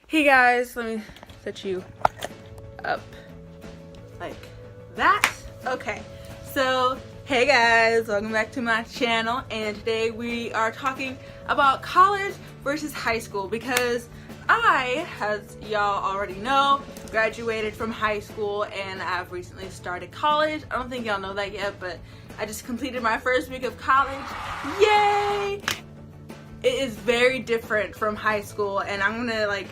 Hey guys, let me set you up like that. Okay, so hey guys, welcome back to my channel, and today we are talking about college versus high school because I, as y'all already know, graduated from high school and I've recently started college. I don't think y'all know that yet, but I just completed my first week of college. Yay! It is very different from high school, and I'm gonna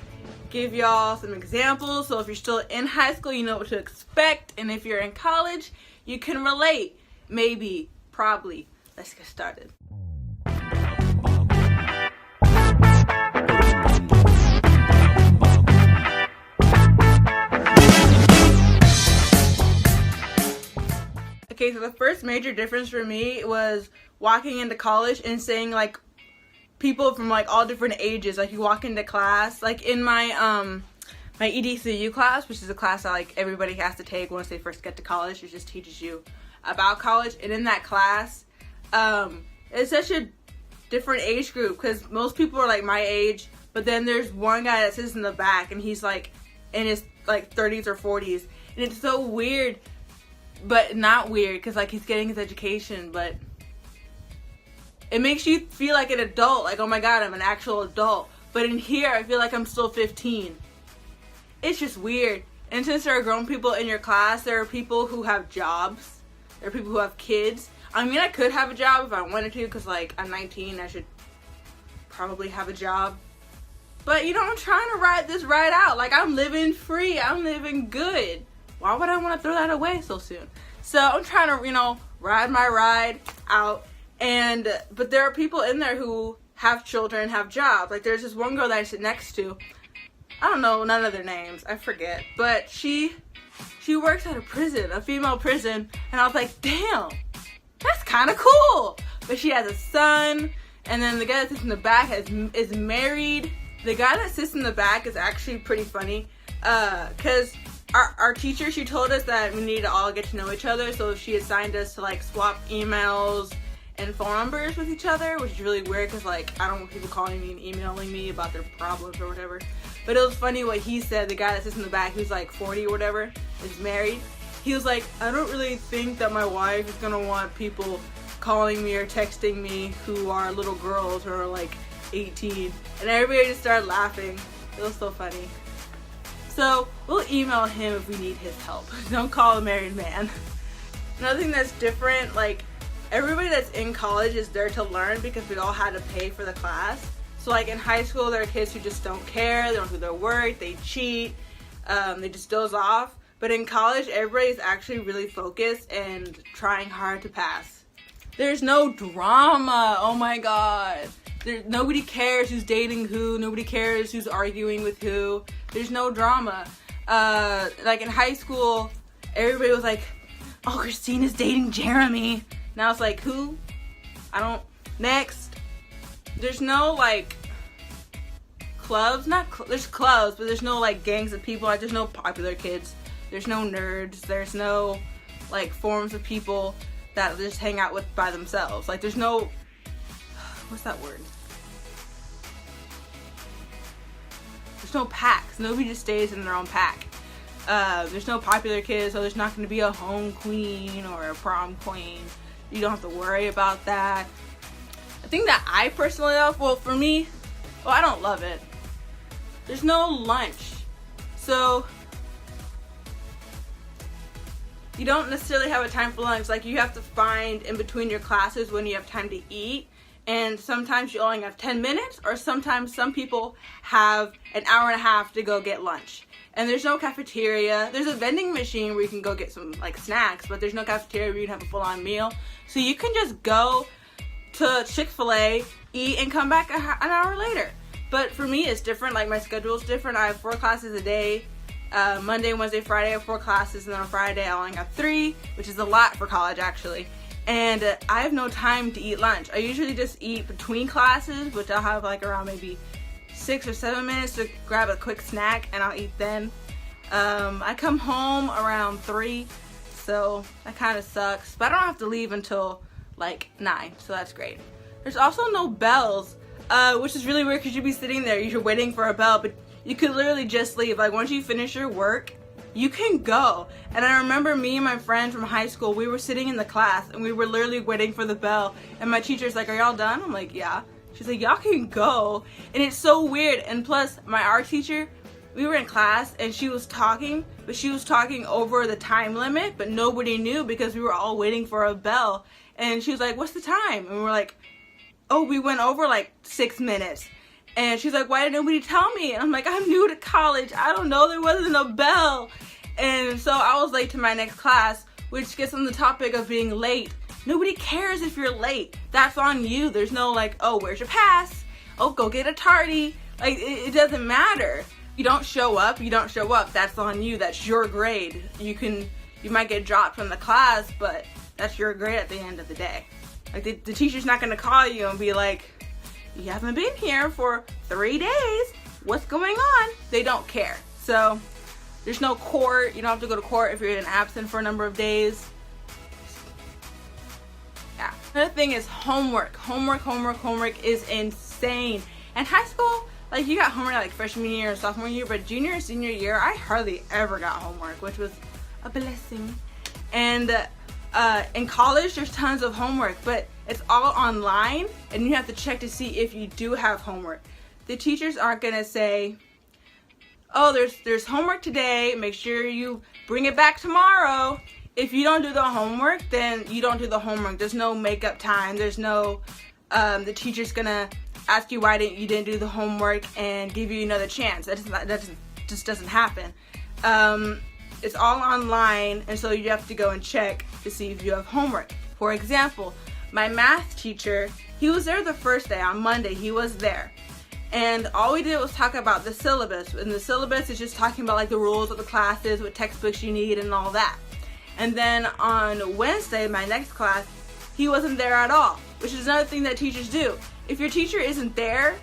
give y'all some examples so if you're still in high school you know what to expect, and if you're in college you can relate, maybe, probably. Let's get started. Okay, so the first major difference for me was walking into college and seeing people from all different ages. You walk into class, in my my EDCU class, which is a class that everybody has to take once they first get to college. It just teaches you about college, and in that class, it's such a different age group because most people are my age, but then there's one guy that sits in the back and he's in his 30s or 40s, and it's so weird, but not weird because he's getting his education, but it makes you feel like an adult, oh my god, I'm an actual adult. But in here, I feel like I'm still 15. It's just weird. And since there are grown people in your class, there are people who have jobs. There are people who have kids. I mean, I could have a job if I wanted to, because I'm 19, I should probably have a job. But I'm trying to ride this ride out. I'm living free, I'm living good. Why would I want to throw that away so soon? So I'm trying to, ride my ride out. But there are people in there who have children, have jobs. There's this one girl that I sit next to. I don't know none of their names, I forget. But she works at a prison, a female prison, and I was like, damn, that's kind of cool. But she has a son, and then the guy that sits in the back is married. The guy that sits in the back is actually pretty funny, because our teacher, she told us that we need to all get to know each other, so she assigned us to swap emails and phone numbers with each other, which is really weird because I don't want people calling me and emailing me about their problems or whatever. But it was funny what he said. The guy that sits in the back, who's 40 or whatever, is married. He was like, I don't really think that my wife is gonna want people calling me or texting me who are little girls who are 18. And everybody just started laughing. It was so funny. So we'll email him if we need his help. Don't call a married man. Another thing that's different, everybody that's in college is there to learn because we all had to pay for the class. So in high school, there are kids who just don't care, they don't do their work, they cheat, they just doze off. But in college, everybody's actually really focused and trying hard to pass. There's no drama, oh my god. Nobody cares who's dating who, nobody cares who's arguing with who. There's no drama. In high school, everybody was oh, Christina's dating Jeremy. Now it's who? Next. There's no clubs, there's clubs, but there's no gangs of people. There's no popular kids. There's no nerds. There's no forms of people that just hang out with by themselves. There's no, what's that word? There's no packs. Nobody just stays in their own pack. There's no popular kids, so there's not going to be a home queen or a prom queen. You don't have to worry about that. I think that I personally love, for me, I don't love it. There's no lunch. So you don't necessarily have a time for lunch. You have to find in between your classes when you have time to eat. And sometimes you only have 10 minutes, or sometimes some people have an hour and a half to go get lunch. And there's no cafeteria. There's a vending machine where you can go get some snacks, but there's no cafeteria where you can have a full-on meal. So you can just go to Chick-fil-A, eat, and come back an hour later. But for me, it's different. My schedule's different. I have 4 classes a day. Monday, Wednesday, Friday, I have 4 classes, and then on Friday I only have 3, which is a lot for college actually. And I have no time to eat lunch. I usually just eat between classes, which I'll have around maybe 6 or 7 minutes to grab a quick snack, and I'll eat then. I come home around 3, so that kind of sucks. But I don't have to leave until 9, so that's great. There's also no bells, which is really weird because you'd be sitting there, you're waiting for a bell, but you could literally just leave. Like once you finish your work, you can go. And I remember me and my friend from high school, we were sitting in the class and we were literally waiting for the bell, and my teacher's like, are y'all done? I'm like, yeah. She's like, y'all can go. And it's so weird. And plus my art teacher, we were in class and she was talking, but she was talking over the time limit, but nobody knew because we were all waiting for a bell. And she was like, what's the time? And we're like, oh, we went over like 6 minutes. And she's like, why did nobody tell me? And I'm like, I'm new to college. I don't know, there wasn't a bell. And so I was late to my next class, which gets on the topic of being late. Nobody cares if you're late. That's on you. There's no like, oh, where's your pass? Oh, go get a tardy. Like, it doesn't matter. You don't show up, you don't show up. That's on you. That's your grade. You might get dropped from the class, but that's your grade at the end of the day. Like, the teacher's not going to call you and be like, you haven't been here for 3 days. What's going on? They don't care. So there's no court. You don't have to go to court if you're absent for a number of days. Yeah. Another thing is homework. Homework is insane. And high school, like, you got homework like freshman year and sophomore year, but junior and senior year, I hardly ever got homework, which was a blessing. And in college, there's tons of homework, but it's all online, and you have to check to see if you do have homework. The teachers aren't gonna say, oh, there's homework today, make sure you bring it back tomorrow. If you don't do the homework, then you don't do the homework. There's no makeup time. There's no, the teacher's gonna ask you why you didn't do the homework and give you another chance. That just doesn't happen. It's all online, and so you have to go and check to see if you have homework. For example, my math teacher, he was there the first day, on Monday, he was there. And all we did was talk about the syllabus, and the syllabus is just talking about like the rules of the classes, what textbooks you need and all that. And then on Wednesday, my next class, he wasn't there at all, which is another thing that teachers do. If your teacher isn't there,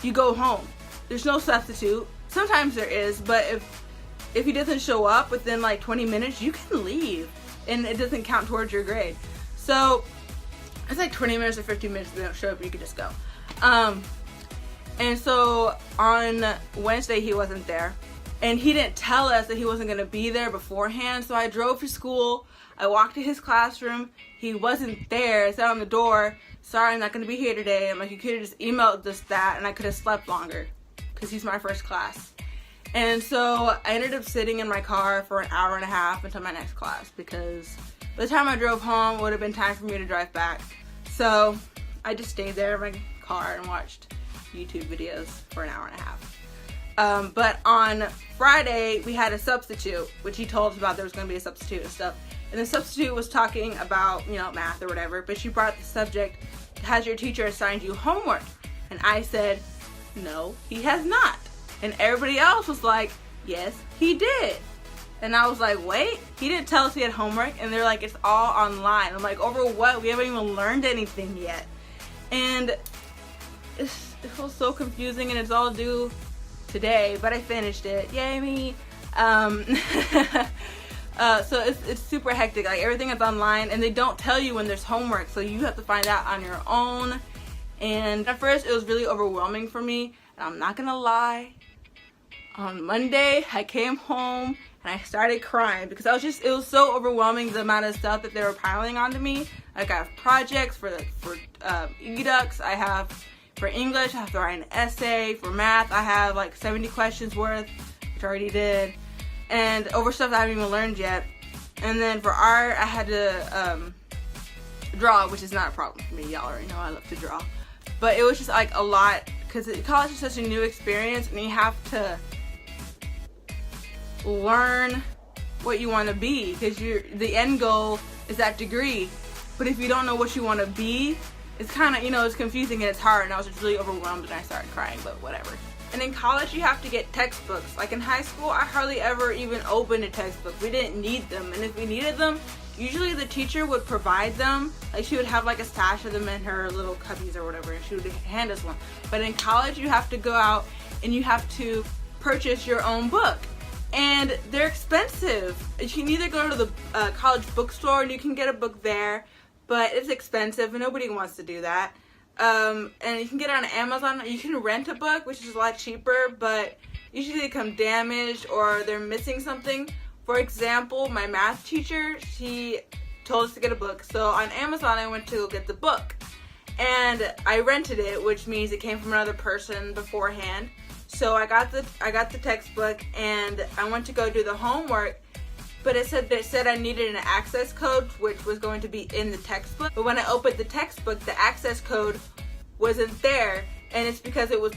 you go home. There's no substitute. Sometimes there is, but if he doesn't show up within like 20 minutes, you can leave and it doesn't count towards your grade. So it's like 20 minutes or 15 minutes if they don't show up, you can just go. And so on Wednesday, he wasn't there. And he didn't tell us that he wasn't going to be there beforehand. So I drove to school. I walked to his classroom. He wasn't there. I sat on the door. Sorry, I'm not going to be here today. I'm like, you could have just emailed us that and I could have slept longer because he's my first class. And so I ended up sitting in my car for an hour and a half until my next class because by the time I drove home, it would have been time for me to drive back. So I just stayed there in my car and watched YouTube videos for an hour and a half. But on Friday, we had a substitute, which he told us about. There was going to be a substitute and stuff. And the substitute was talking about, math or whatever, but she brought the subject, has your teacher assigned you homework? And I said, no, he has not. And everybody else was like, yes, he did. And I was like, wait, he didn't tell us he had homework. And they're like, it's all online. I'm like, over what? We haven't even learned anything yet. And it feels so confusing, and it's all due today, but I finished it. Yay me. So it's super hectic. Like, everything is online, and they don't tell you when there's homework, so you have to find out on your own. And at first, it was really overwhelming for me, and I'm not gonna lie. On Monday, I came home and I started crying because it was so overwhelming, the amount of stuff that they were piling onto me. Like, I have projects for EDUCS, I have for English, I have to write an essay. For math, I have like 70 questions worth, which I already did, and over stuff that I haven't even learned yet. And then for art, I had to draw, which is not a problem for me. Y'all already know I love to draw. But it was just like a lot, because college is such a new experience, and you have to learn what you want to be, because the end goal is that degree. But if you don't know what you want to be, it's kind of, it's confusing and it's hard, and I was just really overwhelmed and I started crying, but whatever. And in college, you have to get textbooks. Like in high school, I hardly ever even opened a textbook. We didn't need them, and if we needed them, usually the teacher would provide them. Like, she would have like a stash of them in her little cubbies or whatever, and she would hand us one. But in college, you have to go out and you have to purchase your own book. And they're expensive. You can either go to the college bookstore and you can get a book there, but it's expensive and nobody wants to do that. and you can get it on Amazon. You can rent a book, which is a lot cheaper, but usually they come damaged or they're missing something. For example, my math teacher, she told us to get a book. So on Amazon, I went to go get the book. And I rented it, which means it came from another person beforehand. So I got the textbook, and I went to go do the homework, but it said I needed an access code, which was going to be in the textbook. But when I opened the textbook, the access code wasn't there, and it's because it was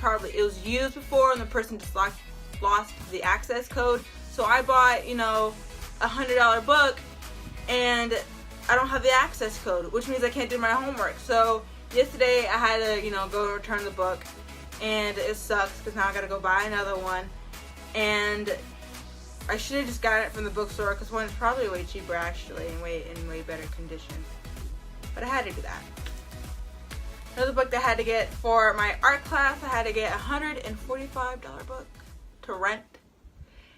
used before, and the person just lost the access code. So I bought, you know, $100 book, and I don't have the access code, which means I can't do my homework. So yesterday I had to, you know, go return the book, and it sucks because now I gotta go buy another one. And I should have just got it from the bookstore because one is probably way cheaper actually and in way better condition. But I had to do that. Another book that I had to get for my art class, I had to get a $145 book to rent.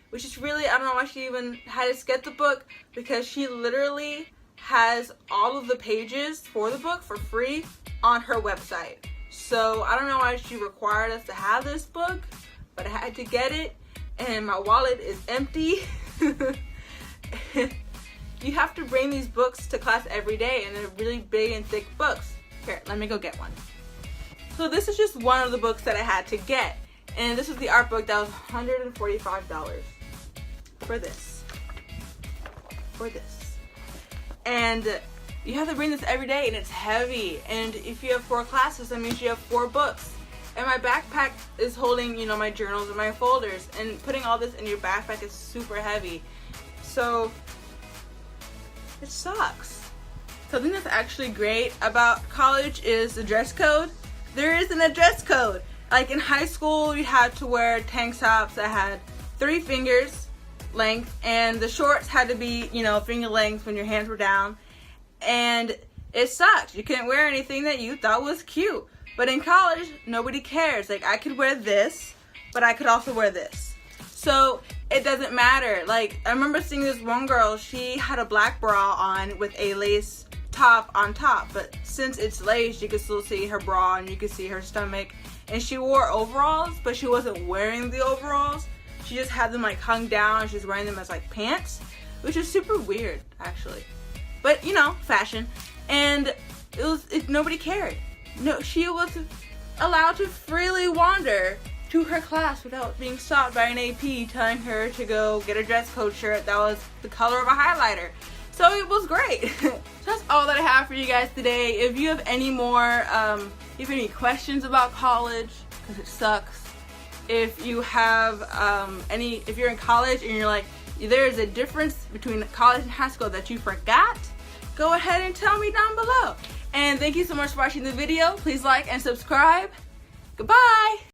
Which is really, I don't know why she even had us get the book, because she literally has all of the pages for the book for free on her website. So I don't know why she required us to have this book, but I had to get it, and my wallet is empty. You have to bring these books to class every day, and they're really big and thick books. Here, let me go get one. So this is just one of the books that I had to get, and this was the art book that was $145 for this. And you have to bring this every day, and it's heavy. And if you have 4 classes, that means you have 4 books. And my backpack is holding, you know, my journals and my folders. And putting all this in your backpack is super heavy. So it sucks. Something that's actually great about college is the dress code. There isn't a dress code. Like in high school, you had to wear tank tops that had 3 fingers length, and the shorts had to be, you know, finger length when your hands were down. And it sucked. You couldn't wear anything that you thought was cute. But in college, nobody cares. Like, I could wear this, but I could also wear this. So it doesn't matter. Like, I remember seeing this one girl, she had a black bra on with a lace top on top, but since it's lace, you could still see her bra and you could see her stomach. And she wore overalls, but she wasn't wearing the overalls. She just had them like hung down. She was wearing them as like pants, which is super weird actually. But you know, fashion. And nobody cared. No, she was allowed to freely wander to her class without being stopped by an AP telling her to go get a dress code shirt that was the color of a highlighter. So it was great. So that's all that I have for you guys today. If you have any more, if you have any questions about college, because it sucks. If you have if you're in college and you're like, there's a difference between college and high school that you forgot, go ahead and tell me down below. And thank you so much for watching the video. Please like and subscribe. Goodbye.